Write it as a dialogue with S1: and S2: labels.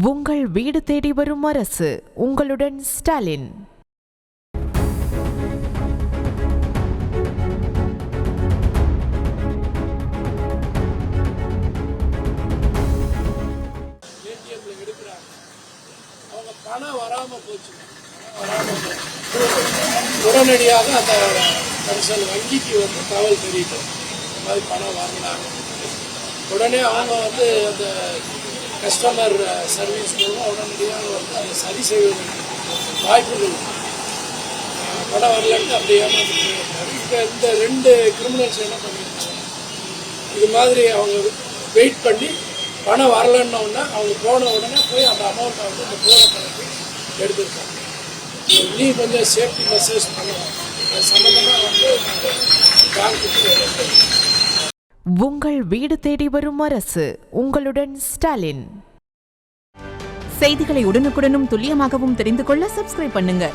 S1: உங்கள் வீடு தேடி வரும் அரசு. உங்களுடன் ஸ்டாலின்.
S2: பணம் வராமல் போச்சு. உடனடியாக அந்த கன்சல் வங்கிக்கு தகவல் தெரிவித்தோம். இந்த மாதிரி பணம் வாங்கினாங்க. உடனே அவங்க அந்த கஸ்டமர் சர்வீஸ் மூலம் உடனடியாக அதை சரி செய்வதற்கு வாய்ப்புகள் பணம் வரலன்னு அப்படி ஏமாந்துட்டு இப்போ இந்த 2 கிரிமினல்ஸ் என்ன பண்ணியிருக்காங்க, இது மாதிரி அவங்க வெயிட் பண்ணி பணம் வரலன்னொன்னா அவங்க போன உடனே போய் அந்த அமௌண்ட்டை அந்த போன கணக்கு எடுத்துருக்காங்க. நீ கொஞ்சம் சேஃப்டி மெசேஜ் பண்ணுவோம். அது சம்மந்தமாக பேங்க்கு.
S1: உங்கள் வீடு தேடி வரும் அரசு. உங்களுடன் ஸ்டாலின்.
S3: செய்திகளை உடனுக்குடனும் துல்லியமாகவும் தெரிந்து கொள்ள சப்ஸ்கிரைப் பண்ணுங்க.